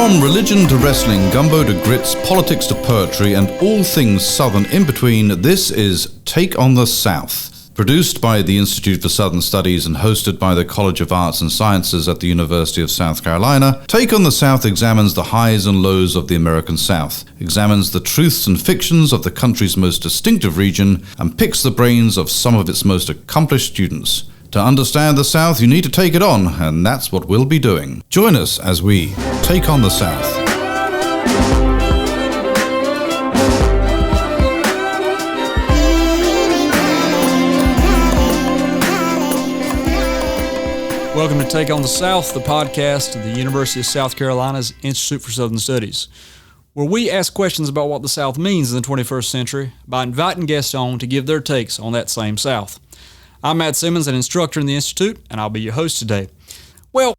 From religion to wrestling, gumbo to grits, politics to poetry, and all things Southern in between, this is Take on the South. Produced by the Institute for Southern Studies and hosted by the College of Arts and Sciences at the University of South Carolina, Take on the South examines the highs and lows of the American South, examines the truths and fictions of the country's most distinctive region, and picks the brains of some of its most accomplished students. To understand the South, you need to take it on, and that's what we'll be doing. Join us as we take on the South. Welcome to Take on the South, the podcast of the University of South Carolina's Institute for Southern Studies, where we ask questions about what the South means in the 21st century by inviting guests on to give their takes on that same South. I'm Matt Simmons, an instructor in the Institute, and I'll be your host today. Well,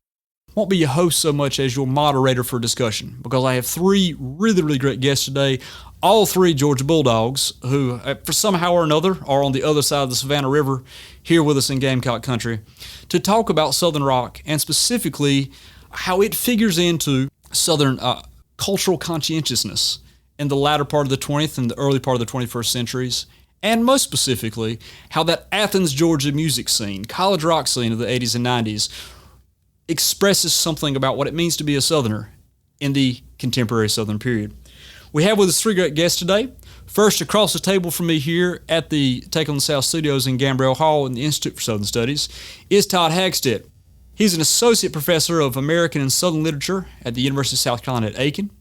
I won't be your host so much as your moderator for discussion, because I have three really great guests today, all three Georgia Bulldogs, who, for somehow or another, are on the other side of the Savannah River, here with us in Gamecock Country, to talk about Southern rock, and specifically how it figures into Southern cultural conscientiousness in the latter part of the 20th and the early part of the 21st centuries, and most specifically, how that Athens, Georgia music scene, college rock scene of the 80s and 90s, expresses something about what it means to be a Southerner in the contemporary Southern period. We have with us three great guests today. First, across the table from me here at the Take on the South studios in Gambrell Hall in the Institute for Southern Studies is Todd Hagstedt. He's an associate professor of American and Southern literature at the University of South Carolina at Aiken.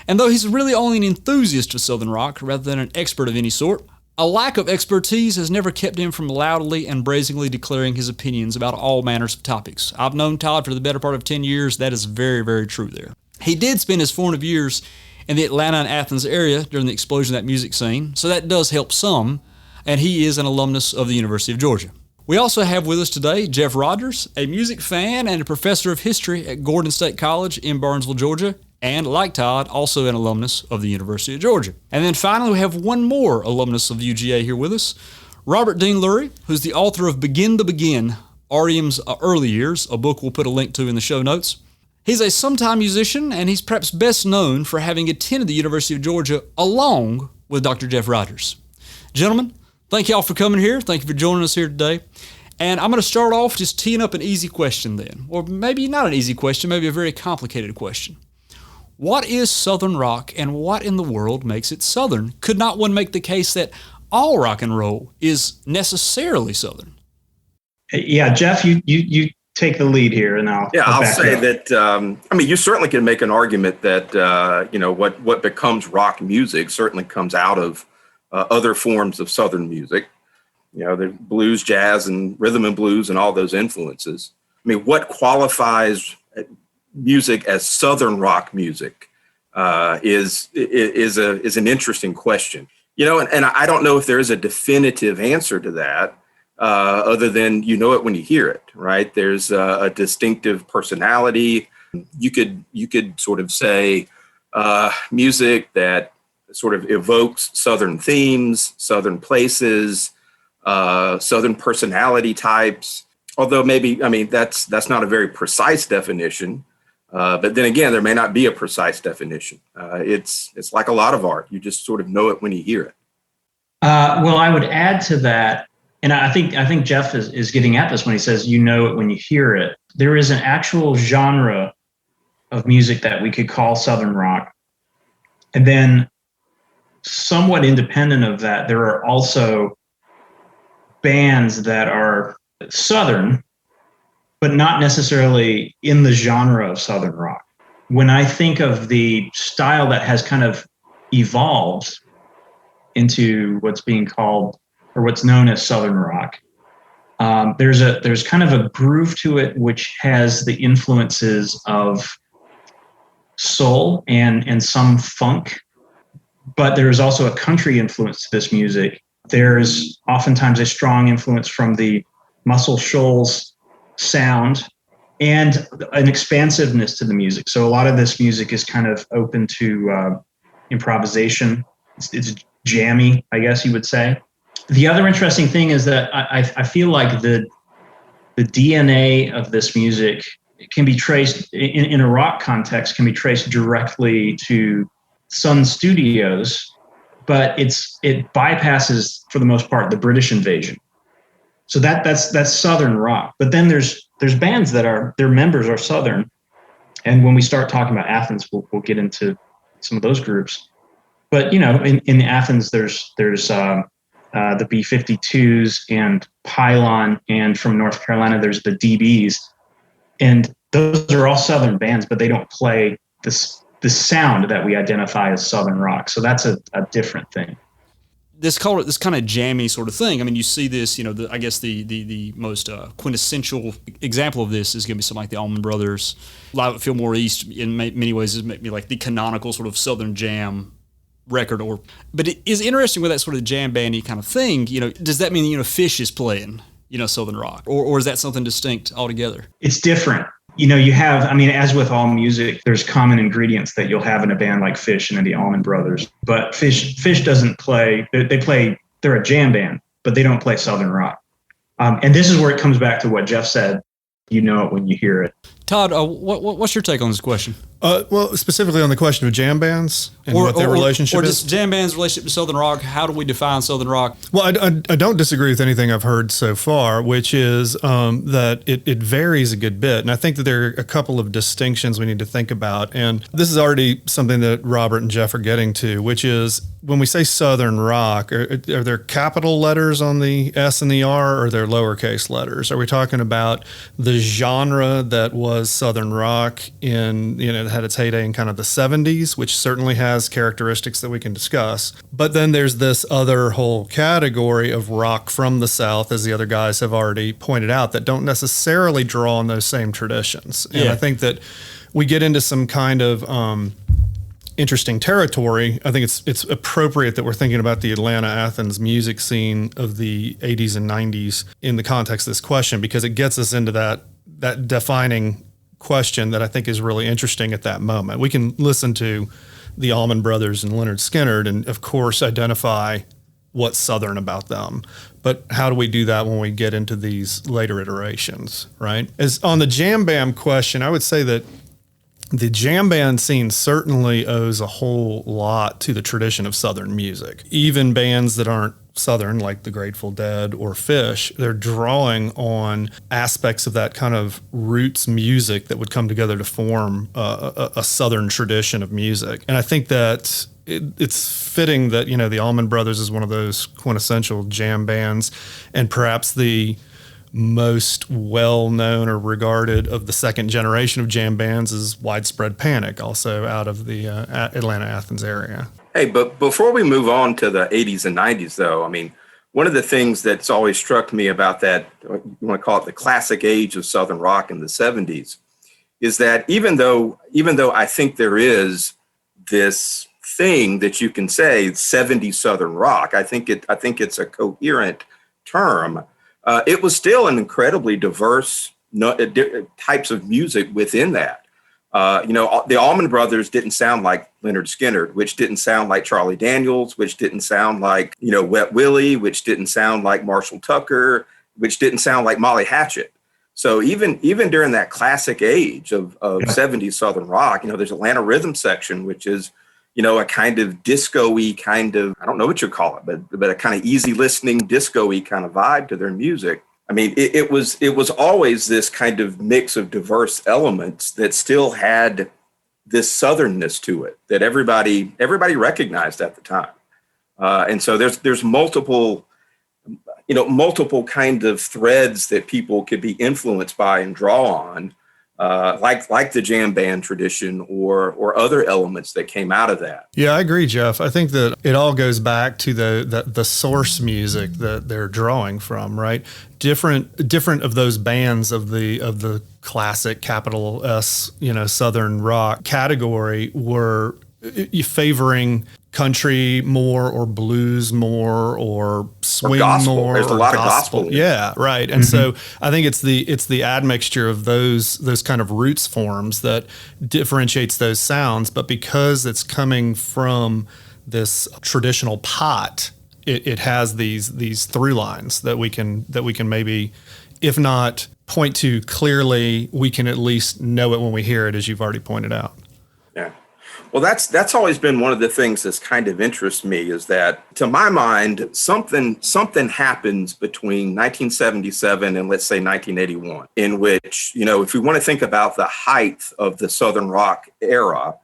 And though he's really only an enthusiast of Southern rock rather than an expert of any sort, a lack of expertise has never kept him from loudly and brazenly declaring his opinions about all manners of topics. I've known Todd for the better part of 10 years. That is very true there. He did spend his formative years in the Atlanta and Athens area during the explosion of that music scene, so that does help some, and he is an alumnus of the University of Georgia. We also have with us today Jeff Rogers, a music fan and a professor of history at Gordon State College in Burnsville, Georgia, and like Todd, also an alumnus of the University of Georgia. And then finally, we have one more alumnus of UGA here with us, Robert Dean Lurie, who's the author of Begin to Begin, REM's Early Years, a book we'll put a link to in the show notes. He's a sometime musician, and he's perhaps best known for having attended the University of Georgia along with Dr. Jeff Rogers. Gentlemen, thank y'all for coming here. Thank you for joining us here today. And I'm going to start off just teeing up an easy question then, or maybe not an easy question, maybe a very complicated question. What is Southern rock, and what in the world makes it Southern? Could not one make the case that all rock and roll is necessarily Southern? Yeah, Jeff, you take the lead here, and I'll say that. You certainly can make an argument that what becomes rock music certainly comes out of other forms of Southern music. You know, the blues, jazz, and rhythm and blues, and all those influences. I mean, what qualifies music as Southern rock music is an interesting question. You know, and I don't know if there is a definitive answer to that, other than you know it when you hear it, right? There's a distinctive personality. You could sort of say music that sort of evokes Southern themes, Southern places, Southern personality types. Although that's not a very precise definition. But then again, there may not be a precise definition. It's like a lot of art. You just sort of know it when you hear it. Well, I would add to that, and I think Jeff is getting at this when he says you know it when you hear it. There is an actual genre of music that we could call Southern rock. And then somewhat independent of that, there are also bands that are Southern, but not necessarily in the genre of Southern rock. When I think of the style that has kind of evolved into what's being called or what's known as Southern rock, there's kind of a groove to it which has the influences of soul and some funk, but there's also a country influence to this music. There's oftentimes a strong influence from the Muscle Shoals sound and an expansiveness to the music. So a lot of this music is kind of open to improvisation. It's jammy, I guess you would say. The other interesting thing is that I feel like the DNA of this music can be traced in a rock context, can be traced directly to Sun Studios, but it bypasses for the most part the British invasion. So that's Southern rock. But then there's bands that their members are Southern, and when we start talking about Athens, we'll get into some of those groups. But in Athens, there's the B-52s and Pylon, and from North Carolina, there's the DBs. And those are all Southern bands, but they don't play the sound that we identify as Southern rock. So that's a different thing. This kind of jammy sort of thing. I mean, you see this, I guess the most quintessential example of this is going to be something like the Allman Brothers. Live at Fillmore East, in many ways, is maybe like the canonical sort of Southern jam record. But it is interesting with that sort of jam bandy kind of thing. Does that mean Fish is playing Southern rock, or is that something distinct altogether? It's different. You have, as with all music, there's common ingredients that you'll have in a band like Fish and the Allman Brothers. But Fish doesn't play. They're a jam band, but they don't play Southern rock. And this is where it comes back to what Jeff said. You know it when you hear it. Todd, what's your take on this question? Well, specifically on the question of jam bands and what their relationship is? Or just jam bands' relationship to Southern rock. How do we define Southern rock? Well, I don't disagree with anything I've heard so far, which is that it varies a good bit. And I think that there are a couple of distinctions we need to think about. And this is already something that Robert and Jeff are getting to, which is when we say Southern rock, are there capital letters on the S and the R, or are there lowercase letters? Are we talking about the genre that was Southern rock had its heyday in kind of the 70s, which certainly has characteristics that we can discuss. But then there's this other whole category of rock from the South, as the other guys have already pointed out, that don't necessarily draw on those same traditions. And I think that we get into some kind of interesting territory. I think it's appropriate that we're thinking about the Atlanta-Athens music scene of the 80s and 90s in the context of this question, because it gets us into that defining question that I think is really interesting at that moment. We can listen to the Allman Brothers and Leonard Skinner and, of course, identify what's Southern about them. But how do we do that when we get into these later iterations, right? As on the jam band question, I would say that the jam band scene certainly owes a whole lot to the tradition of Southern music. Even bands that aren't Southern, like the Grateful Dead or Fish, they're drawing on aspects of that kind of roots music that would come together to form a Southern tradition of music. And I think that it's fitting that, the Allman Brothers is one of those quintessential jam bands, and perhaps the most well-known or regarded of the second generation of jam bands is Widespread Panic, also out of the Atlanta-Athens area. Hey, but before we move on to the 80s and 90s, though, one of the things that's always struck me about that, you want to call it the classic age of Southern rock in the 70s, is that even though I think there is this thing that you can say 70s Southern rock, I think it's a coherent term. It was still an incredibly diverse types of music within that. The Allman Brothers didn't sound like Leonard Skinner, which didn't sound like Charlie Daniels, which didn't sound like, Wet Willie, which didn't sound like Marshall Tucker, which didn't sound like Molly Hatchet. So even during that classic age of 70s Southern rock, there's Atlanta Rhythm Section, which is, a kind of disco-y kind of, I don't know what you call it, but a kind of easy listening disco-y kind of vibe to their music. It was always this kind of mix of diverse elements that still had this Southernness to it that everybody recognized at the time. And so there's multiple kind of threads that people could be influenced by and draw on, like the jam band tradition or other elements that came out of that. Yeah, I agree, Jeff. I think that it all goes back to the source music that they're drawing from, right? Different of those bands of the classic capital S, Southern rock category were favoring country more or blues more or swing more. There's a lot of gospel. Yeah, right. And so I think it's the admixture of those kind of roots forms that differentiates those sounds. But because it's coming from this traditional pot, it has these through lines that we can maybe, if not point to clearly, we can at least know it when we hear it, as you've already pointed out. Yeah. Well, that's always been one of the things that's kind of interests me, is that, to my mind, something happens between 1977 and, let's say, 1981, in which, if we want to think about the height of the Southern rock era,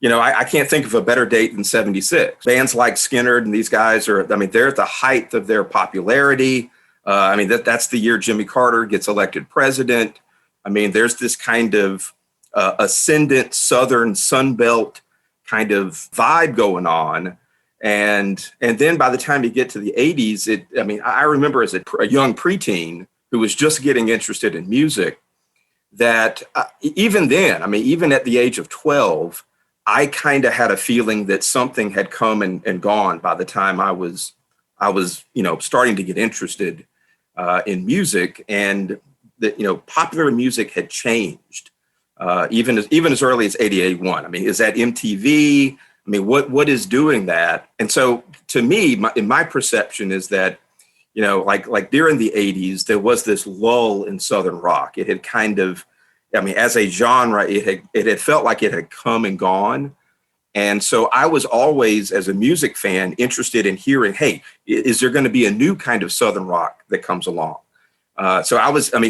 I can't think of a better date than 76. Bands like Skinner and these guys they're at the height of their popularity. That's the year Jimmy Carter gets elected president. There's this kind of ascendant Southern Sunbelt kind of vibe going on. And then by the time you get to the 80s, I remember as a young preteen who was just getting interested in music, that even then, even at the age of 12, I kind of had a feeling that something had come and gone by the time I was starting to get interested in music, and that, popular music had changed. Even as early as 88-1. Is that MTV? What is doing that? And so, to me, in my perception is that, like during the 80s, there was this lull in Southern rock. It had kind of, as a genre, it had felt like it had come and gone. And so I was always, as a music fan, interested in hearing, hey, is there going to be a new kind of Southern rock that comes along? So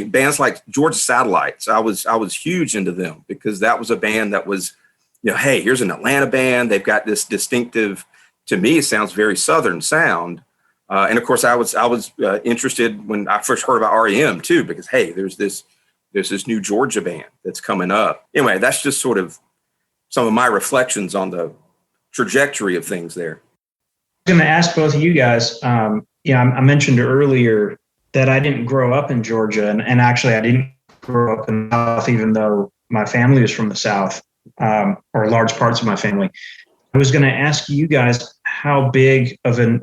bands like Georgia Satellites, I was huge into them, because that was a band that was, hey, here's an Atlanta band. They've got this distinctive, to me, it sounds very Southern sound. And of course I was interested when I first heard about REM too, because, hey, there's this new Georgia band that's coming up. Anyway, that's just sort of some of my reflections on the trajectory of things there. I'm going to ask both of you guys, I mentioned earlier that I didn't grow up in Georgia, and actually I didn't grow up in the South, even though my family is from the South, or large parts of my family. I was going to ask you guys how big of an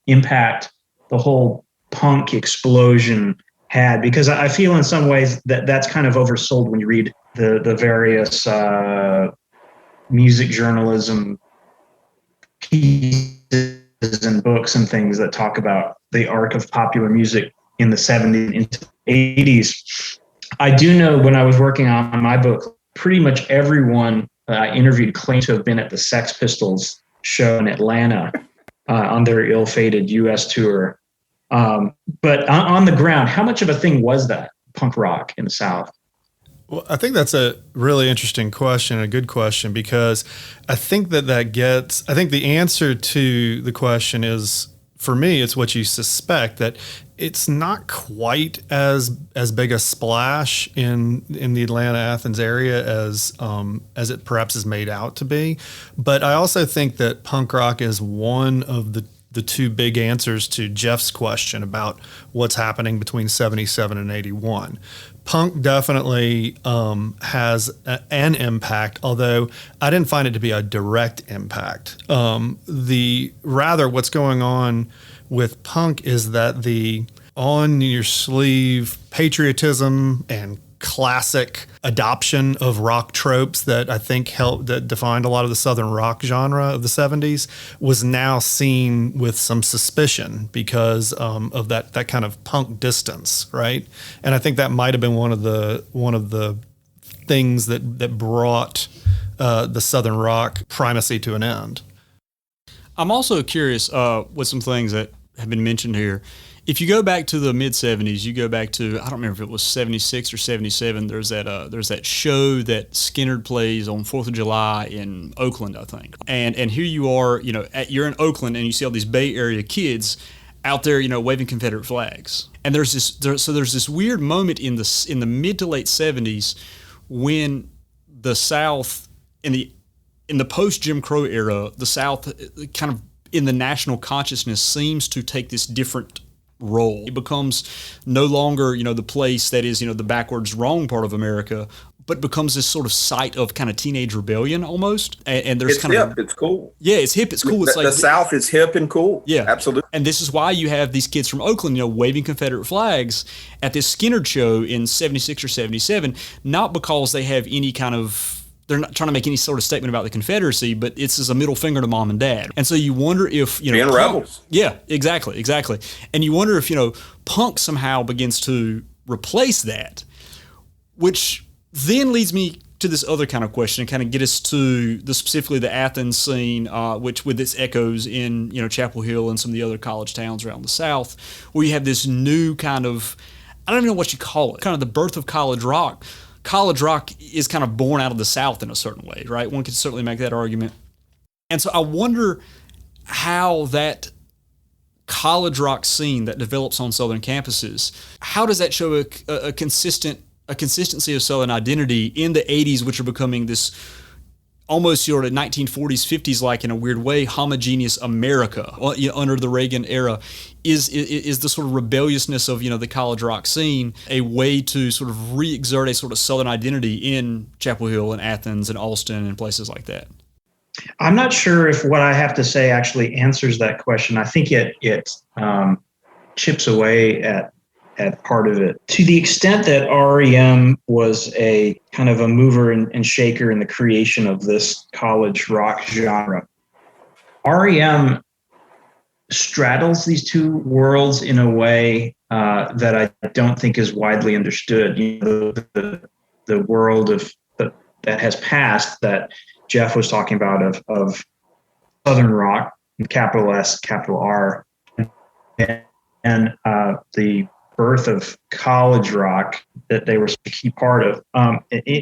impact the whole punk explosion had, because I feel in some ways that that's kind of oversold when you read the various music journalism pieces and books and things that talk about the arc of popular music in the 70s into the 80s. I do know when I was working on my book, pretty much everyone I interviewed claimed to have been at the Sex Pistols show in Atlanta on their ill-fated U.S. tour. But on the ground, how much of a thing was that, punk rock in the South? Well, I think that's a really interesting question, a good question, because I think I think the answer to the question is, for me, it's what you suspect, that it's not quite as big a splash in the Atlanta, Athens area as it perhaps is made out to be. But I also think that punk rock is one of the two big answers to Jeff's question about what's happening between 77 and 81. Punk definitely has an impact, although I didn't find it to be a direct impact. What's going on with punk is that the on your sleeve patriotism and classic adoption of rock tropes that I think that defined a lot of the Southern rock genre of the 70s was now seen with some suspicion because of that kind of punk distance, right? And I think that might have been one of the things that brought the Southern rock primacy to an end. I'm also curious with some things that have been mentioned here. If you go back to the mid-'70s, you go back to, I don't remember if it was 76 or 77, there's that show that Skinner plays on 4th of July in Oakland, I think. And here you are, you're in Oakland and you see all these Bay Area kids out there, waving Confederate flags. And there's this weird moment in the mid to late 70s when the South, in the post-Jim Crow era, the South kind of in the national consciousness seems to take this different role. It becomes no longer, the place that is, the backwards wrong part of America, but becomes this sort of site of kind of teenage rebellion almost. And there's it's kind hip. of It's cool. Yeah, it's hip. It's cool. It's the South is hip and cool. Yeah, absolutely. And this is why you have these kids from Oakland, waving Confederate flags at this Skinner show in 76 or 77, not because they have any kind of, they're not trying to make any sort of statement about the Confederacy, but it's as a middle finger to mom and dad. And so you wonder if, being rebels. Yeah, exactly. And you wonder if, punk somehow begins to replace that, which then leads me to this other kind of question and kind of get us to specifically the Athens scene, which with its echoes in, Chapel Hill and some of the other college towns around the South, where you have this new kind of, I don't even know what you call it, kind of the birth of college rock. College rock is kind of born out of the South in a certain way, right? One could certainly make that argument. And so I wonder how that college rock scene that develops on Southern campuses, how does that show a consistency of Southern identity in the 80s, which are becoming this almost sort of 1940s, 50s, like in a weird way, homogeneous America under the Reagan era? Is the sort of rebelliousness of, the college rock scene a way to sort of re-exert a sort of Southern identity in Chapel Hill and Athens and Austin and places like that? I'm not sure if what I have to say actually answers that question. I think it chips away at part of it. To the extent that REM was a kind of a mover and shaker in the creation of this college rock genre, REM straddles these two worlds in a way that I don't think is widely understood. The world that has passed that Jeff was talking about of Southern rock, capital S, capital R, and the birth of college rock that they were a key part of.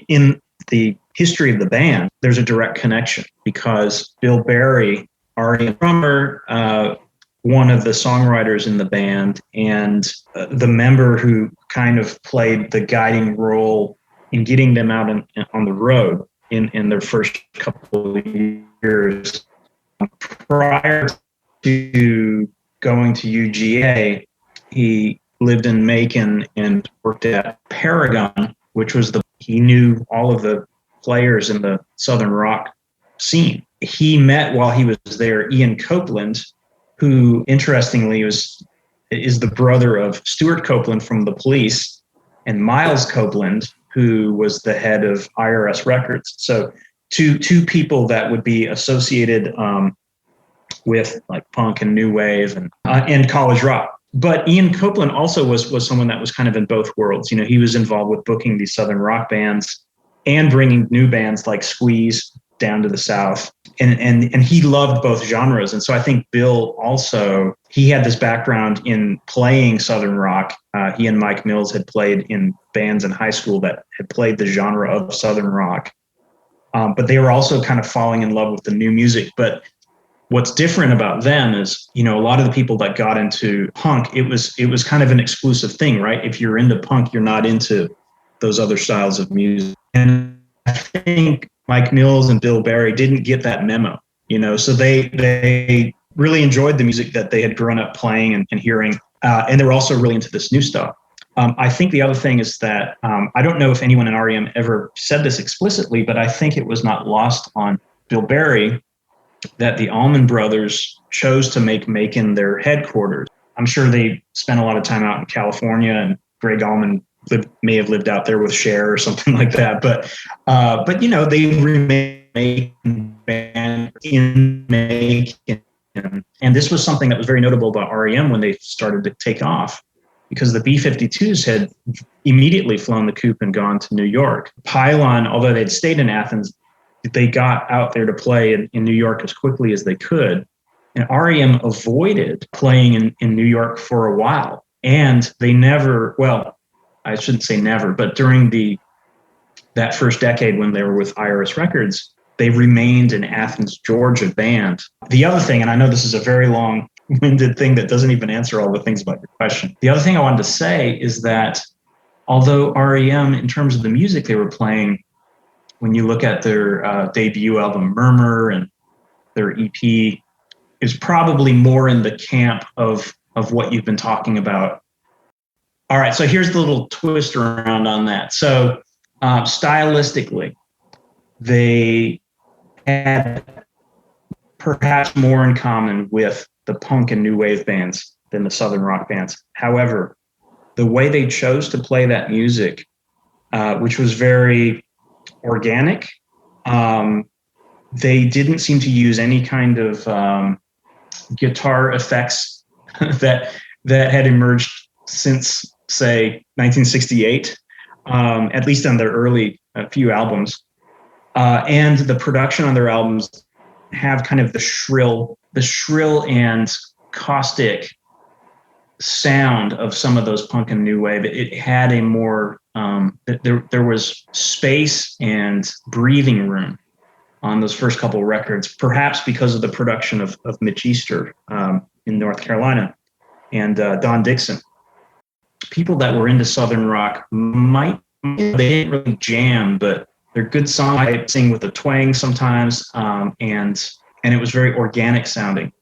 In the history of the band, there's a direct connection because Bill Berry, REM drummer, one of the songwriters in the band, and the member who kind of played the guiding role in getting them out on the road in their first couple of years. Prior to going to UGA, he lived in Macon and worked at Paragon, which was he knew all of the players in the Southern rock scene. He met while he was there Ian Copeland, who interestingly is the brother of Stuart Copeland from the Police and Miles Copeland, who was the head of IRS Records. So two people that would be associated with like punk and new wave and college rock. But Ian Copeland also was someone that was kind of in both worlds. He was involved with booking these Southern rock bands and bringing new bands like Squeeze down to the South. And he loved both genres. And so I think Bill also, he had this background in playing Southern rock. He and Mike Mills had played in bands in high school that had played the genre of Southern rock. But they were also kind of falling in love with the new music. But what's different about them is, a lot of the people that got into punk, it was kind of an exclusive thing, right? If you're into punk, you're not into those other styles of music. And I think Mike Mills and Bill Berry didn't get that memo, so they really enjoyed the music that they had grown up playing and hearing. And they were also really into this new stuff. I think the other thing is that I don't know if anyone in REM ever said this explicitly, but I think it was not lost on Bill Berry that the Allman Brothers chose to make Macon their headquarters. I'm sure they spent a lot of time out in California, and Greg Allman may have lived out there with Cher or something like that. But they remained in Macon. And this was something that was very notable about REM when they started to take off, because the B-52s had immediately flown the coop and gone to New York. Pylon, although they'd stayed in Athens, they got out there to play in New York as quickly as they could. And REM avoided playing in New York for a while. And they never, well, I shouldn't say never, but during that first decade when they were with IRS Records, they remained an Athens, Georgia band. The other thing, and I know this is a very long-winded thing that doesn't even answer all the things about your question. The other thing I wanted to say is that although REM, in terms of the music they were playing, when you look at their debut album, Murmur, and their EP, is probably more in the camp of what you've been talking about. All right, so here's the little twist around on that. So stylistically, they had perhaps more in common with the punk and new wave bands than the Southern rock bands. However, the way they chose to play that music, which was very organic, they didn't seem to use any kind of guitar effects that had emerged since say 1968, at least on their early few albums. And the production on their albums have kind of the shrill and caustic sound of some of those punk and new wave. It had a more there was space and breathing room on those first couple of records, perhaps because of the production of Mitch Easter in North Carolina and Don Dixon. People that were into Southern rock they didn't really jam, but they're good songs. I sing with a twang sometimes, and it was very organic sounding.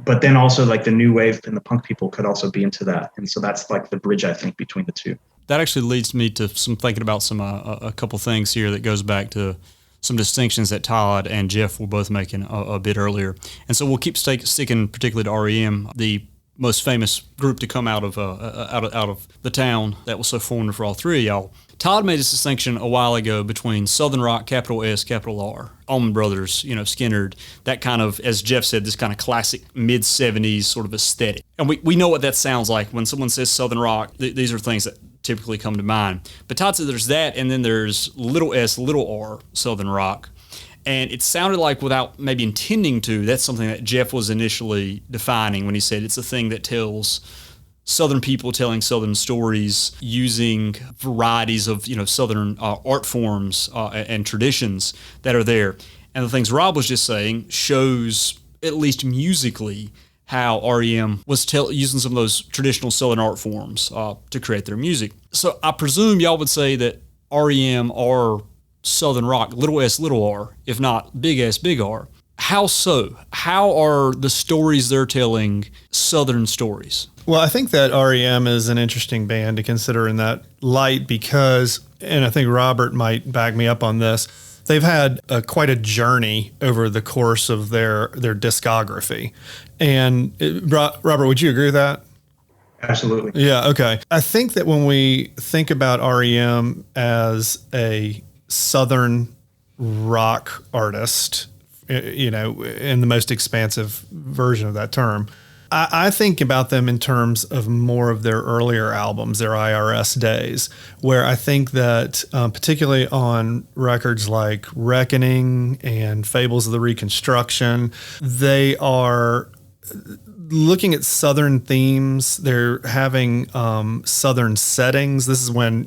But then also like the new wave and the punk people could also be into that. And so that's like the bridge, I think, between the two. That actually leads me to some thinking about some a couple things here that goes back to some distinctions that Todd and Jeff were both making a bit earlier. And so we'll keep sticking particularly to REM, the most famous group to come out of the town that was so formative for all three of y'all. Todd made this distinction a while ago between Southern rock, capital S, capital R, Allman Brothers, Skinner, that kind of, as Jeff said, this kind of classic mid-70s sort of aesthetic. And we know what that sounds like. When someone says Southern rock, these are things that typically come to mind. But Todd said there's that, and then there's little s, little r, Southern rock. And it sounded like, without maybe intending to, that's something that Jeff was initially defining when he said it's a thing that tells Southern people telling Southern stories using varieties of Southern art forms and traditions that are there. And the things Rob was just saying shows, at least musically, how REM was using some of those traditional Southern art forms to create their music. So I presume y'all would say that REM are Southern rock, little s, little r, if not big S, big R. How so? How are the stories they're telling Southern stories? Well, I think that REM is an interesting band to consider in that light because, and I think Robert might back me up on this, they've had quite a journey over the course of their discography. And Robert, would you agree with that? Absolutely. Yeah, okay. I think that when we think about REM as a Southern rock artist, in the most expansive version of that term, I think about them in terms of more of their earlier albums, their IRS days, where I think that particularly on records like Reckoning and Fables of the Reconstruction, they are looking at Southern themes. They're having Southern settings. This is when,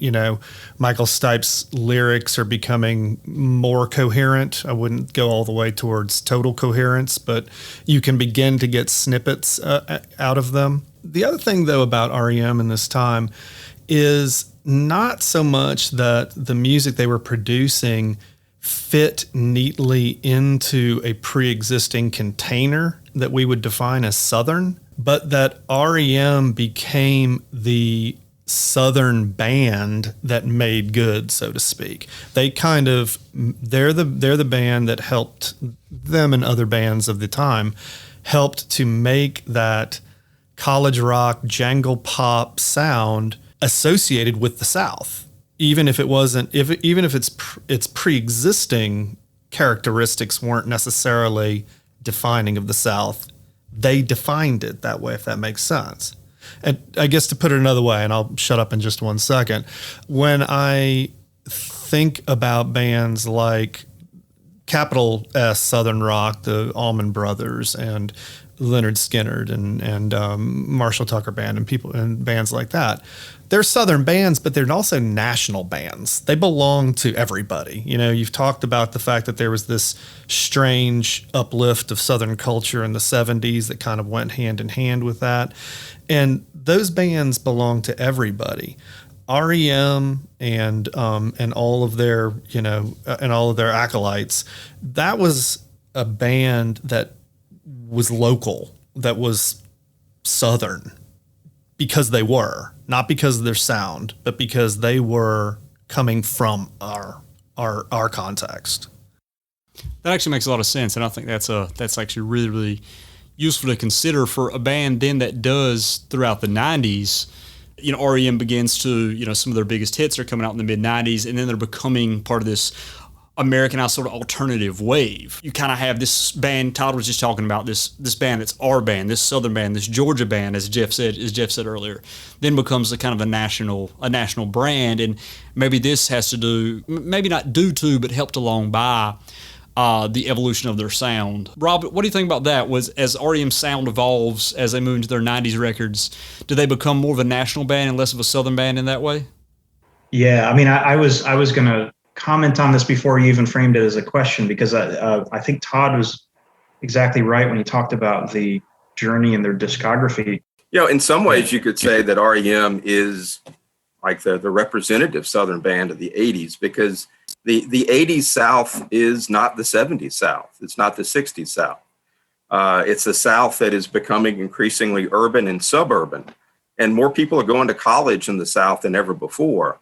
Michael Stipe's lyrics are becoming more coherent. I wouldn't go all the way towards total coherence, but you can begin to get snippets out of them. The other thing, though, about REM in this time is not so much that the music they were producing fit neatly into a pre-existing container that we would define as Southern, but that REM became the Southern band that made good, so to speak. They're the band that helped them and other bands of the time helped to make that college rock, jangle pop sound associated with the South. Even if it wasn't, even if its pre-existing characteristics weren't necessarily defining of the South, they defined it that way, if that makes sense. And I guess to put it another way, and I'll shut up in just one second, when I think about bands like capital S Southern rock, the Allman Brothers and Leonard Skinner and Marshall Tucker Band and people and bands like that, they're Southern bands, but they're also national bands. They belong to everybody. You've talked about the fact that there was this strange uplift of Southern culture in the 70s that kind of went hand in hand with that. And those bands belong to everybody. REM and all of their, and all of their acolytes, that was a band that was local, that was Southern, because they were, not because of their sound, but because they were coming from our context. That actually makes a lot of sense, and I think that's actually really, really useful to consider for a band then that does throughout the 90s. REM begins to, some of their biggest hits are coming out in the mid 90s, and then they're becoming part of this Americanized sort of alternative wave. You kind of have this band, Todd was just talking about, this band that's our band, this Southern band, this Georgia band, as Jeff said earlier, then becomes a kind of a national brand. And maybe this has to do, maybe not due to, but helped along by the evolution of their sound. Rob, what do you think about that? Was as REM's sound evolves as they move into their 90s records, do they become more of a national band and less of a Southern band in that way? Yeah, I mean, I was going to comment on this before you even framed it as a question, because I think Todd was exactly right when he talked about the journey in their discography. In some ways you could say that REM is like the representative Southern band of the 80s, because the 80s South is not the 70s South. It's not the 60s South. It's a South that is becoming increasingly urban and suburban, and more people are going to college in the South than ever before.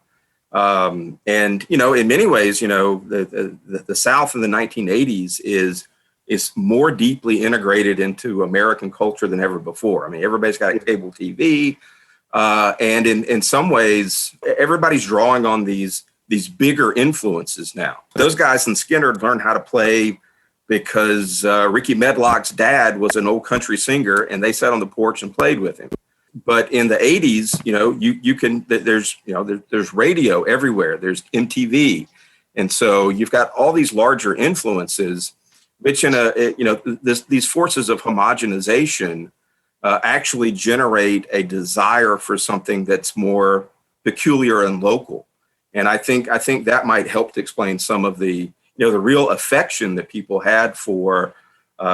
And, in many ways, the South in the 1980s is more deeply integrated into American culture than ever before. I mean, everybody's got cable TV. And in some ways, everybody's drawing on these bigger influences now. Those guys in Skinner learned how to play because Ricky Medlock's dad was an old country singer, and they sat on the porch and played with him. But in the 80s, there's radio everywhere. There's MTV. And so you've got all these larger influences, which these forces of homogenization actually generate a desire for something that's more peculiar and local. And I think that might help to explain some of the real affection that people had for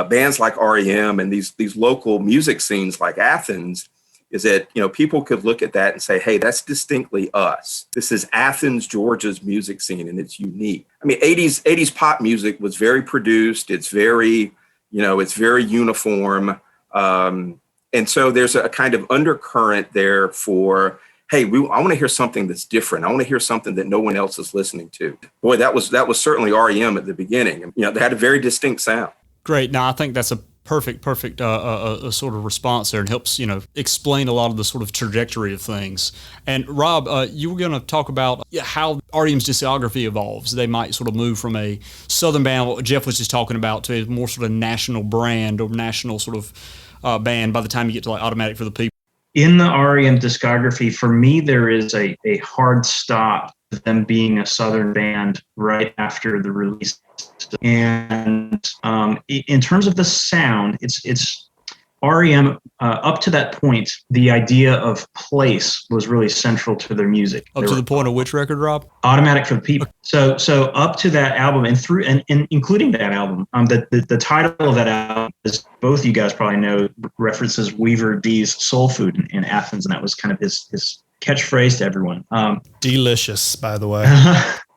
bands like REM and these local music scenes like Athens, is that, people could look at that and say, hey, that's distinctly us. This is Athens, Georgia's music scene, and it's unique. I mean, 80s pop music was very produced. It's very, it's very uniform. And so there's a kind of undercurrent there for, hey, I want to hear something that's different. I want to hear something that no one else is listening to. Boy, that was certainly REM at the beginning. They had a very distinct sound. Great. Now, I think that's a perfect sort of response there, and helps explain a lot of the sort of trajectory of things. And Rob, you were going to talk about how REM's discography evolves. They might sort of move from a Southern band, what Jeff was just talking about, to a more sort of national brand or national sort of band by the time you get to like Automatic for the People. In the REM discography, for me, there is a hard stop with them being a Southern band right after the release. And in terms of the sound, it's REM up to that point. The idea of place was really central to their music. Up to the point of which record, Rob? Automatic for the People. So up to that album and including that album, the title of that album, as both you guys probably know, references Weaver D's Soul Food in Athens, and that was kind of his catchphrase to everyone. Delicious, by the way.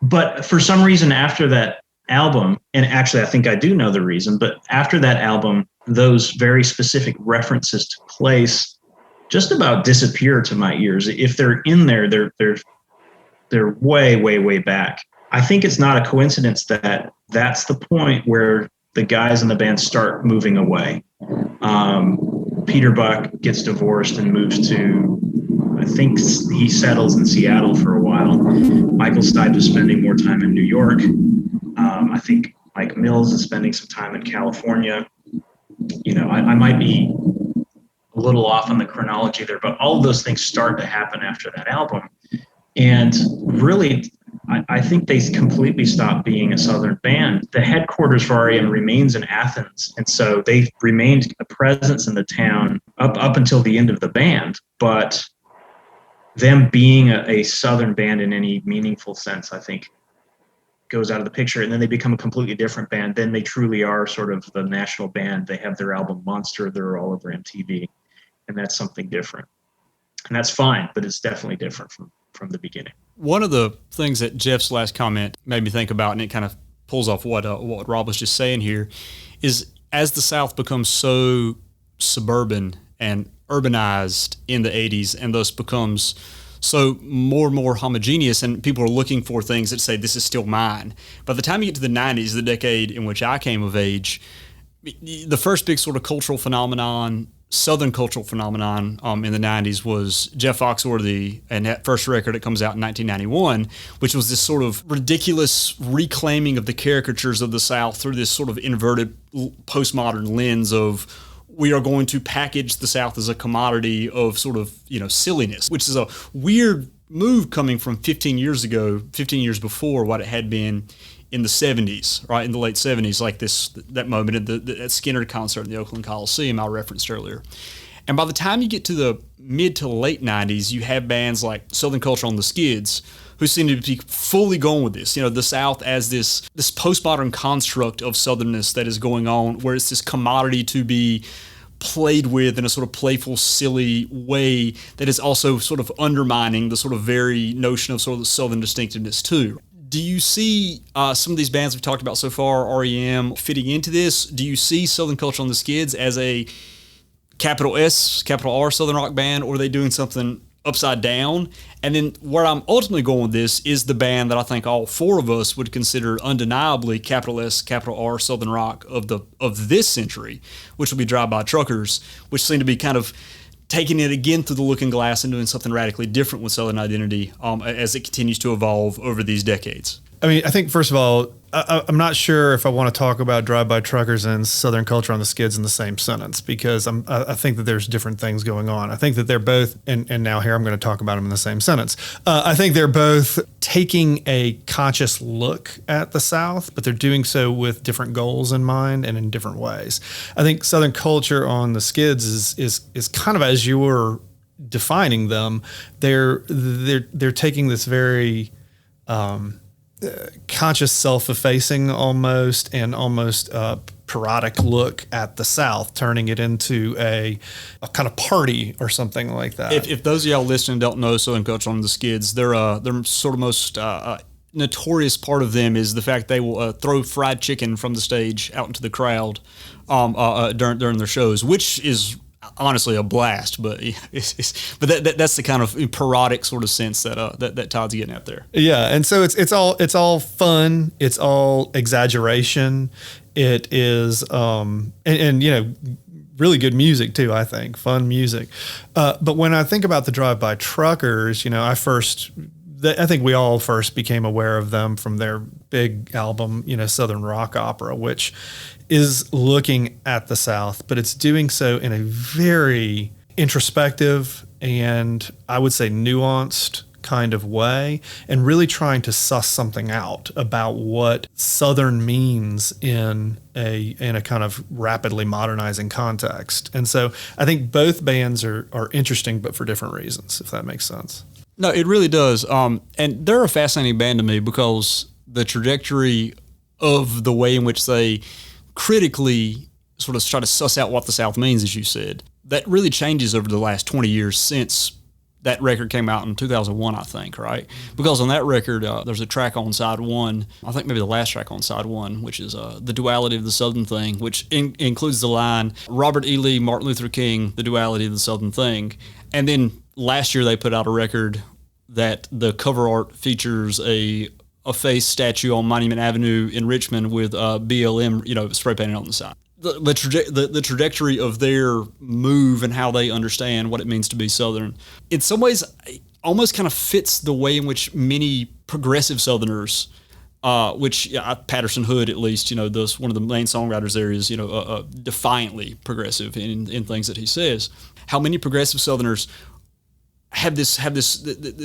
But for some reason, after that album, and actually I think I do know the reason, but after that album, those very specific references to place just about disappear to my ears. If they're in there, they're way back. I think it's not a coincidence that that's the point where the guys in the band start moving away. Peter Buck gets divorced and moves to, I think he settles in Seattle for a while. Michael Stipe is spending more time in New York. I think Mike Mills is spending some time in California. I might be a little off on the chronology there, but all of those things start to happen after that album. And really, I think they completely stopped being a Southern band. The headquarters for REM remains in Athens. And so they remained a presence in the town up until the end of the band. But them being a Southern band in any meaningful sense, I think, goes out of the picture. And then they become a completely different band. Then they truly are sort of the national band. They have their album Monster. They're all over MTV. And that's something different. And that's fine, but it's definitely different from the beginning. One of the things that Jeff's last comment made me think about, and it kind of pulls off what Rob was just saying here, is as the South becomes so suburban and urbanized in the 80s, and thus becomes so more and more homogeneous, and people are looking for things that say, this is still mine. By the time you get to the 90s, the decade in which I came of age, the first big sort of cultural phenomenon Southern cultural phenomenon in the 90s was Jeff Foxworthy and that first record that comes out in 1991, which was this sort of ridiculous reclaiming of the caricatures of the South through this sort of inverted postmodern lens of we are going to package the South as a commodity of sort of, silliness, which is a weird move coming from 15 years ago, 15 years before what it had been in the 70s, right? In the late 70s, like that moment at that Skinner concert in the Oakland Coliseum I referenced earlier. And by the time you get to the mid to late 90s, you have bands like Southern Culture on the Skids who seem to be fully going with this. The South as this postmodern construct of Southernness that is going on, where it's this commodity to be played with in a sort of playful, silly way that is also sort of undermining the sort of very notion of sort of the Southern distinctiveness too. Do you see some of these bands we've talked about so far, REM, fitting into this? Do you see Southern Culture on the Skids as a capital S, capital R Southern rock band, or are they doing something upside down? And then where I'm ultimately going with this is the band that I think all four of us would consider undeniably capital S, capital R Southern rock of this century, which will be Drive-By Truckers, which seem to be kind of taking it again through the looking glass and doing something radically different with Southern identity as it continues to evolve over these decades. I mean, I think, first of all, I'm not sure if I want to talk about Drive-By Truckers and Southern Culture on the Skids in the same sentence, because I think that there's different things going on. I think that they're both, and now here I'm going to talk about them in the same sentence. I think they're both taking a conscious look at the South, but they're doing so with different goals in mind and in different ways. I think Southern Culture on the Skids is kind of, as you were defining them, they're taking this very conscious self-effacing almost parodic look at the South, turning it into a kind of party or something like that. If those of y'all listening don't know Southern Culture on the Skids, their sort of most notorious part of them is the fact they will throw fried chicken from the stage out into the crowd during their shows, which is honestly a blast, but that's the kind of parodic sort of sense that Todd's getting at there. Yeah, and so it's all fun, it's all exaggeration, it is and really good music too. I think fun music, but when I think about the Drive-By Truckers, I think we all first became aware of them from their big album, Southern Rock Opera, which is looking at the South, but it's doing so in a very introspective and I would say nuanced kind of way, and really trying to suss something out about what Southern means in a kind of rapidly modernizing context. And so I think both bands are interesting, but for different reasons, if that makes sense. No, it really does. And they're a fascinating band to me because the trajectory of the way in which they critically sort of try to suss out what the South means, as you said, that really changes over the last 20 years since that record came out in 2001, I think, right? Because on that record, there's a track on side one, I think maybe the last track on side one, which is The Duality of the Southern Thing, which includes the line, Robert E. Lee, Martin Luther King, The Duality of the Southern Thing. And then last year they put out a record that the cover art features a face statue on Monument Avenue in Richmond with BLM, spray painted on the side. The trajectory of their move and how they understand what it means to be Southern, in some ways, almost kind of fits the way in which many progressive Southerners, Patterson Hood, at least, one of the main songwriters there is, defiantly progressive in things that he says. How many progressive Southerners have this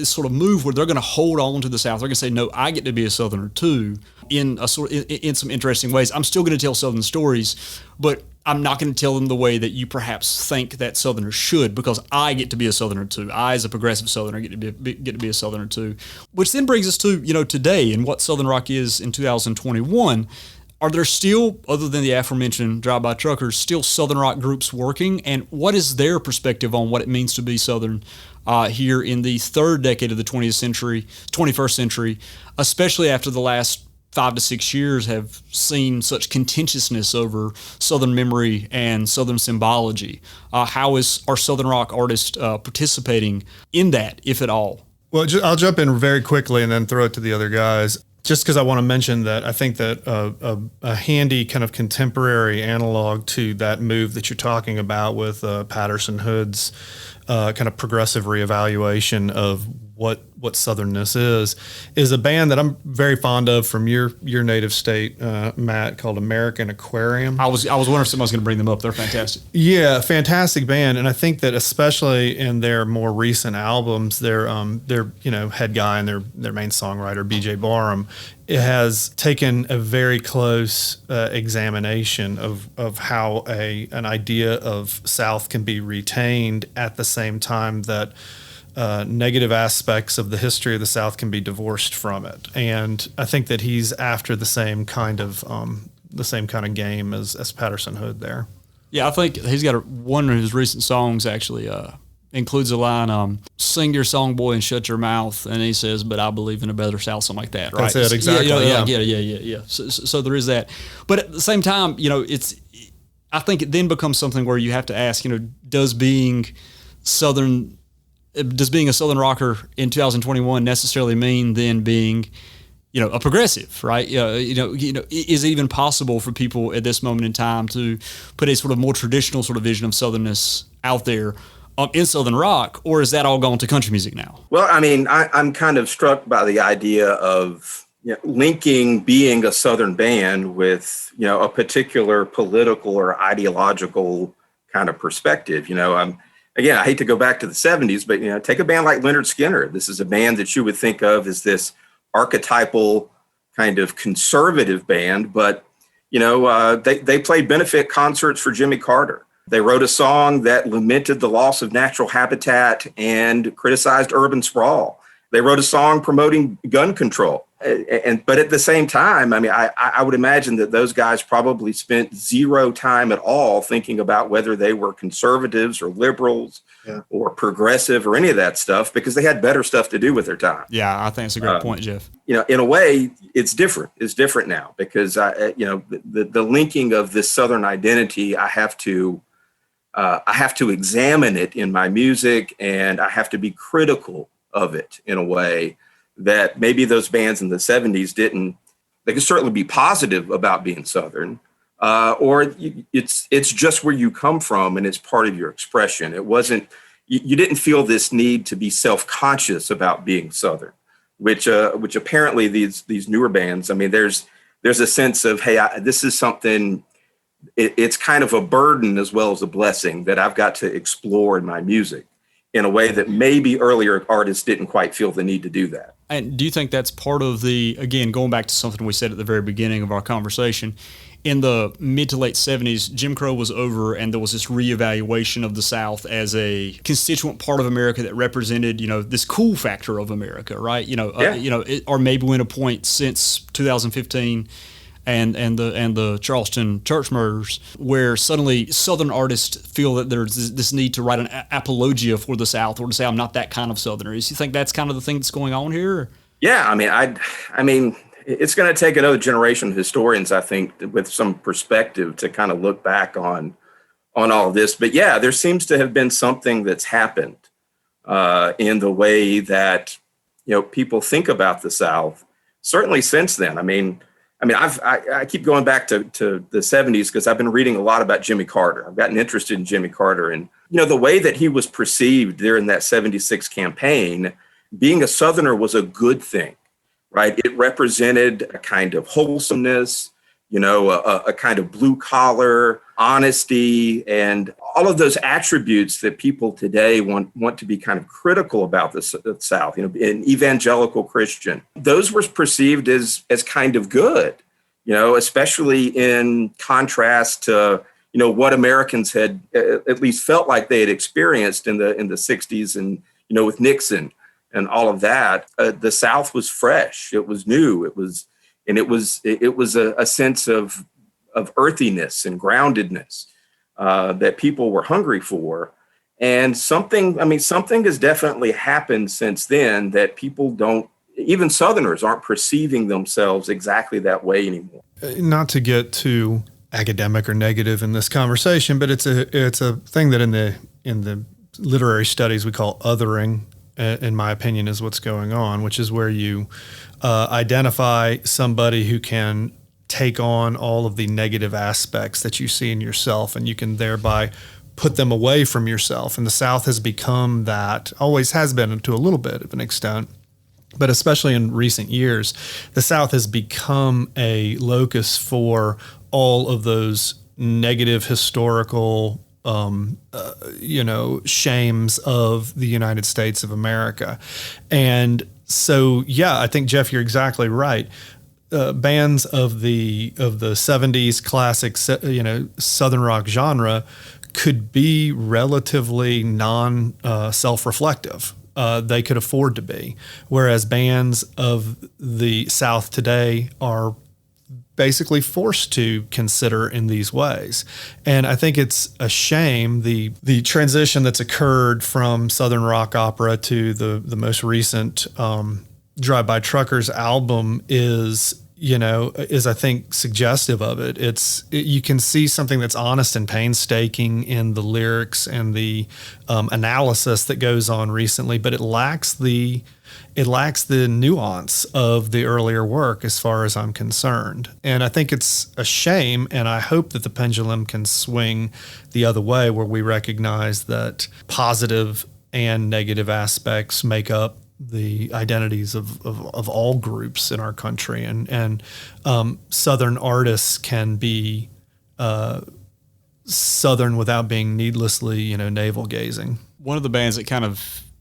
sort of move where they're going to hold on to the South. They're going to say, no, I get to be a Southerner too, in some interesting ways. I'm still going to tell Southern stories, but I'm not going to tell them the way that you perhaps think that Southerners should, because I get to be a Southerner too. I, as a progressive Southerner, get to be a Southerner too. Which then brings us to today and what Southern rock is in 2021. Are there still, other than the aforementioned Drive-By Truckers, still Southern rock groups working? And what is their perspective on what it means to be Southern here in the third decade of the 21st century, especially after the last 5 to 6 years have seen such contentiousness over Southern memory and Southern symbology? How are Southern rock artists participating in that, if at all? Well, I'll jump in very quickly and then throw it to the other guys. just because I want to mention that I think that a handy kind of contemporary analog to that move that you're talking about with Patterson Hood's kind of progressive reevaluation of what Southernness is a band that I'm very fond of from your native state, Matt, called American Aquarium. I was wondering if someone was going to bring them up. They're fantastic. Yeah, fantastic band, and I think that especially in their more recent albums, their head guy and their main songwriter B.J. Barham has taken a very close examination of how an idea of South can be retained at the same time that negative aspects of the history of the South can be divorced from it. And I think that he's after the same kind of game as Patterson Hood there. Yeah, I think he's got one of his recent songs actually includes a line, "Sing your song, boy, and shut your mouth," and he says, "But I believe in a better South," something like that, right? That's it, exactly. Yeah. So there is that. But at the same time, I think it then becomes something where you have to ask, does being a Southern rocker in 2021 necessarily mean then being, a progressive, right? Is it even possible for people at this moment in time to put a sort of more traditional sort of vision of Southernness out there in Southern rock, or is that all gone to country music now? Well, I mean, I'm kind of struck by the idea of linking being a Southern band with, a particular political or ideological kind of perspective. Again, I hate to go back to the 70s, but, take a band like Lynyrd Skynyrd. This is a band that you would think of as this archetypal kind of conservative band, but, they played benefit concerts for Jimmy Carter. They wrote a song that lamented the loss of natural habitat and criticized urban sprawl. They wrote a song promoting gun control. But at the same time, I mean, I would imagine that those guys probably spent zero time at all thinking about whether they were conservatives or liberals or progressive or any of that stuff, because they had better stuff to do with their time. Yeah, I think it's a great point, Jeff. In a way, it's different. It's different now because, the linking of this Southern identity, I have to examine it in my music, and I have to be critical of it in a way that maybe those bands in the 70s didn't. They could certainly be positive about being Southern, or it's just where you come from and it's part of your expression. It wasn't, you didn't feel this need to be self-conscious about being Southern, which apparently these newer bands, I mean, there's a sense of, hey, this is something. It's kind of a burden as well as a blessing that I've got to explore in my music in a way that maybe earlier artists didn't quite feel the need to do that. And do you think that's part of again, going back to something we said at the very beginning of our conversation, in the mid to late 70s, Jim Crow was over and there was this reevaluation of the South as a constituent part of America that represented, this cool factor of America, right? Or maybe we're in a point since 2015 and the Charleston church murders, where suddenly Southern artists feel that there's this need to write an apologia for the South, or to say I'm not that kind of Southerner. Do you think that's kind of the thing that's going on here? Yeah, I mean, it's going to take another generation of historians, I think, with some perspective to kind of look back on all of this. But yeah, there seems to have been something that's happened in the way that people think about the South. Certainly since then. I mean, I keep going back to the 70s because I've been reading a lot about Jimmy Carter. I've gotten interested in Jimmy Carter, and the way that he was perceived during that 76 campaign, being a Southerner was a good thing, right? It represented a kind of wholesomeness, a kind of blue collar honesty, and all of those attributes that people today want to be kind of critical about the South, an evangelical Christian. Those were perceived as kind of good, especially in contrast to, what Americans had at least felt like they had experienced in the 60s and, with Nixon and all of that. The South was fresh. It was new. It was a sense of earthiness and groundedness that people were hungry for. And something has definitely happened since then that people even Southerners aren't perceiving themselves exactly that way anymore. Not to get too academic or negative in this conversation, but it's a thing that in the literary studies we call othering. in my opinion, is what's going on, which is where you identify somebody who can take on all of the negative aspects that you see in yourself, and you can thereby put them away from yourself. And the South has become that, always has been to a little bit of an extent, but especially in recent years, the South has become a locus for all of those negative historical shames of the United States of America. And so, yeah, I think, Jeff, you're exactly right. Bands of the 70s classic, Southern rock genre could be relatively self-reflective. They could afford to be, whereas bands of the South today are basically forced to consider in these ways. And I think it's a shame, the transition that's occurred from Southern rock opera to the most recent Drive-By Truckers album is I think suggestive of it. You can see something that's honest and painstaking in the lyrics and the analysis that goes on recently, but it lacks the nuance of the earlier work as far as I'm concerned. And I think it's a shame, and I hope that the pendulum can swing the other way, where we recognize that positive and negative aspects make up the identities of all groups in our country, and Southern artists can be Southern without being needlessly, navel gazing. One of the bands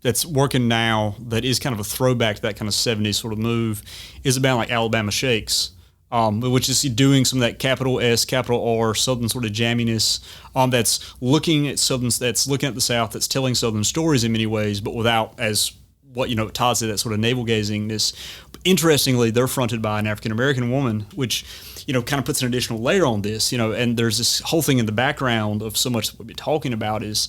that's working now that is kind of a throwback to that kind of 70s sort of move is a band like Alabama Shakes, which is doing some of that capital S, capital R, Southern sort of jamminess, that's looking at the South, that's telling Southern stories in many ways, but without, as what Todd said, that sort of navel gazingness. Interestingly, they're fronted by an African American woman, which kind of puts an additional layer on this. And there's this whole thing in the background of so much that we've been talking about is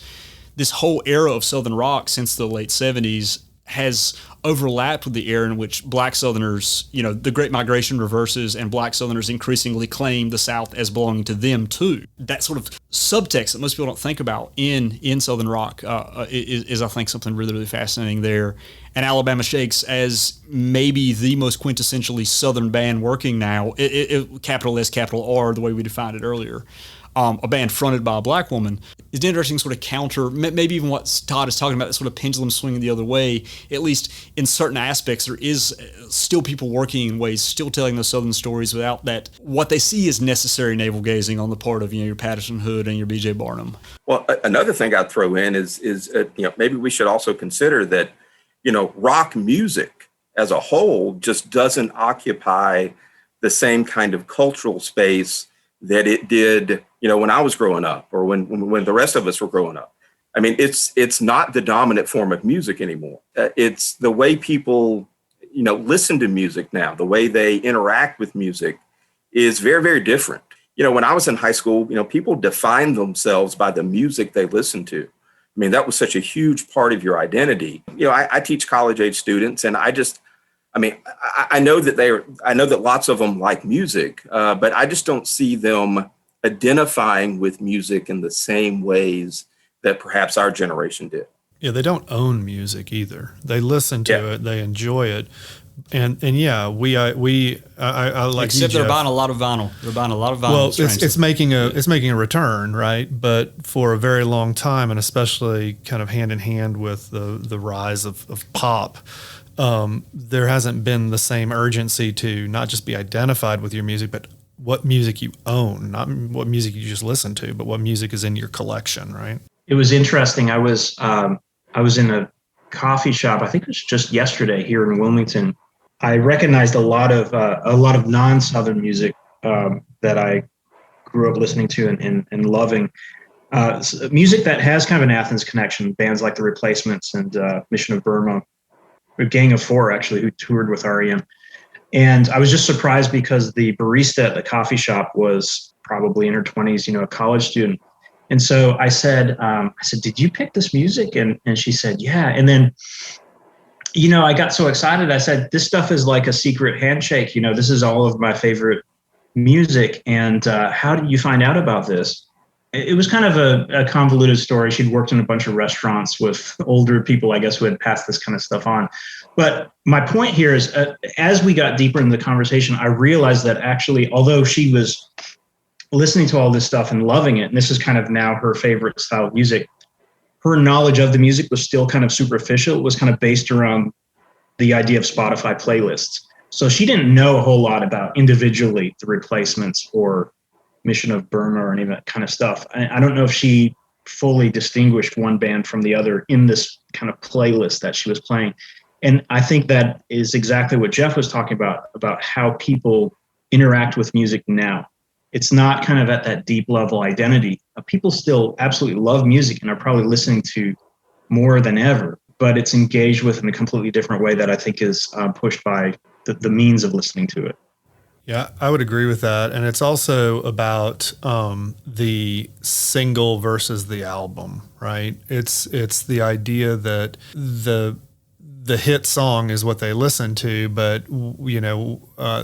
this whole era of Southern rock since the late 70s has overlapped with the era in which Black Southerners, the Great Migration reverses, and Black Southerners increasingly claim the South as belonging to them too. That sort of subtext that most people don't think about in Southern rock is I think, something really, really fascinating there. And Alabama Shakes, as maybe the most quintessentially Southern band working now, capital S, capital R, the way we defined it earlier, a band fronted by a Black woman, is an interesting sort of counter, maybe even what Todd is talking about, that sort of pendulum swinging the other way. At least in certain aspects, there is still people working in ways, still telling those Southern stories without that, what they see as necessary navel gazing on the part of, your Patterson Hood and your B.J. Barnum. Well, another thing I'd throw in is maybe we should also consider that, rock music as a whole just doesn't occupy the same kind of cultural space that it did, when I was growing up, or when the rest of us were growing up. I mean, it's not the dominant form of music anymore. It's the way people, listen to music now, the way they interact with music is very, very different. When I was in high school, people defined themselves by the music they listened to. I mean, that was such a huge part of your identity. I teach college age students, and I know that lots of them like music, but I just don't see them identifying with music in the same ways that perhaps our generation did. Yeah, they don't own music either. They listen to it, they enjoy it, and yeah, I like. Except you, they're buying a lot of vinyl. They're buying a lot of vinyl. Well, it's making a return, right? But for a very long time, and especially kind of hand in hand with the rise of pop. There hasn't been the same urgency to not just be identified with your music, but what music you own, not what music you just listen to, but what music is in your collection, right? It was interesting. I was in a coffee shop, I think it was just yesterday here in Wilmington. I recognized a lot of non-Southern music that I grew up listening to and loving. Music that has kind of an Athens connection, bands like The Replacements and Mission of Burma, a Gang of Four, actually, who toured with REM. And I was just surprised because the barista at the coffee shop was probably in her 20s, a college student. And so I said, did you pick this music? And she said, yeah. And then, I got so excited. I said, this stuff is like a secret handshake. This is all of my favorite music. And how did you find out about this? it was kind of a convoluted story. She'd worked in a bunch of restaurants with older people, I guess, who had passed this kind of stuff on. But my point here is, as we got deeper in the conversation, I realized that actually, although she was listening to all this stuff and loving it, and this is kind of now her favorite style of music, her knowledge of the music was still kind of superficial. It was kind of based around the idea of Spotify playlists. So she didn't know a whole lot about individually the Replacements or Mission of Burma or any of that kind of stuff. I don't know if she fully distinguished one band from the other in this kind of playlist that she was playing. And I think that is exactly what Jeff was talking about how people interact with music now. It's not kind of at that deep level identity. People still absolutely love music and are probably listening to more than ever, but it's engaged with in a completely different way that I think is pushed by the means of listening to it. Yeah, I would agree with that. And it's also about the single versus the album, right? It's the idea that the hit song is what they listen to, but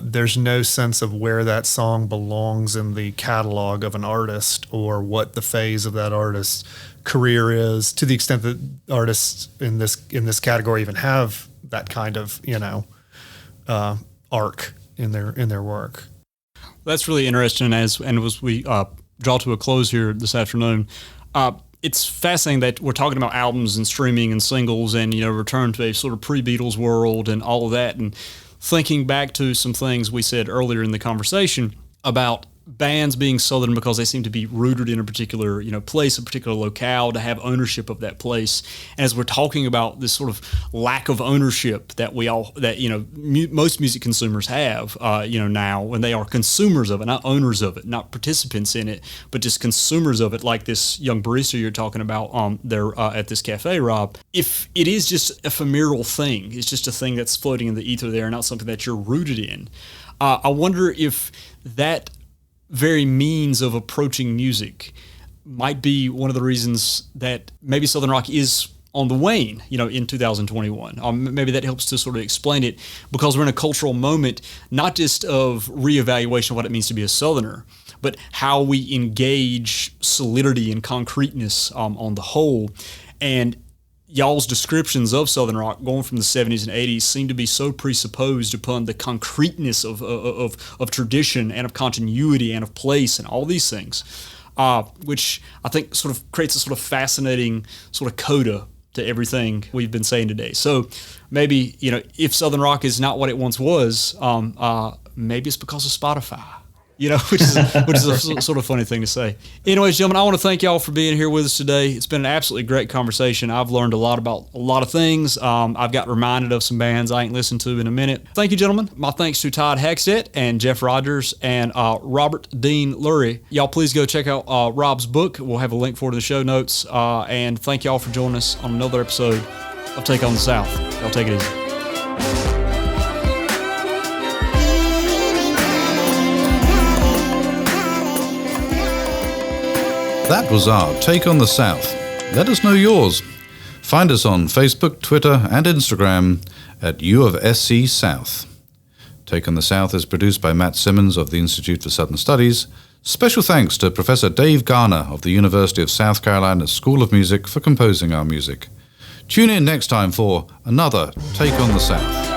there's no sense of where that song belongs in the catalog of an artist or what the phase of that artist's career is, to the extent that artists in this category even have that kind of arc in their work. That's really interesting. As we draw to a close here this afternoon, it's fascinating that we're talking about albums and streaming and singles and return to a sort of pre-Beatles world and all of that, and thinking back to some things we said earlier in the conversation about bands being Southern because they seem to be rooted in a particular place, a particular locale, to have ownership of that place. And as we're talking about this sort of lack of ownership that most music consumers have now, when they are consumers of it, not owners of it, not participants in it, but just consumers of it, like this young barista you're talking about there at this cafe, Rob. If it is just a ephemeral thing, it's just a thing that's floating in the ether there, not something that you're rooted in, I wonder if that very means of approaching music might be one of the reasons that maybe Southern rock is on the wane, in 2021. Maybe that helps to sort of explain it, because we're in a cultural moment, not just of reevaluation of what it means to be a Southerner, but how we engage solidity and concreteness on the whole. And y'all's descriptions of Southern rock going from the 70s and 80s seem to be so presupposed upon the concreteness of tradition and of continuity and of place and all these things, which I think sort of creates a sort of fascinating sort of coda to everything we've been saying today. So maybe, if Southern rock is not what it once was, maybe it's because of Spotify. Which is a sort of funny thing to say. Anyways, gentlemen, I want to thank y'all for being here with us today. It's been an absolutely great conversation. I've learned a lot about a lot of things. I've got reminded of some bands I ain't listened to in a minute. Thank you, gentlemen. My thanks to Todd Hackstedt and Jeff Rogers and Robert Dean Lurie. Y'all please go check out Rob's book. We'll have a link for it in the show notes. And thank y'all for joining us on another episode of Take on the South. Y'all take it easy. That was our Take on the South. Let us know yours. Find us on Facebook, Twitter, and Instagram at U of SC South. Take on the South is produced by Matt Simmons of the Institute for Southern Studies. Special thanks to Professor Dave Garner of the University of South Carolina School of Music for composing our music. Tune in next time for another Take on the South.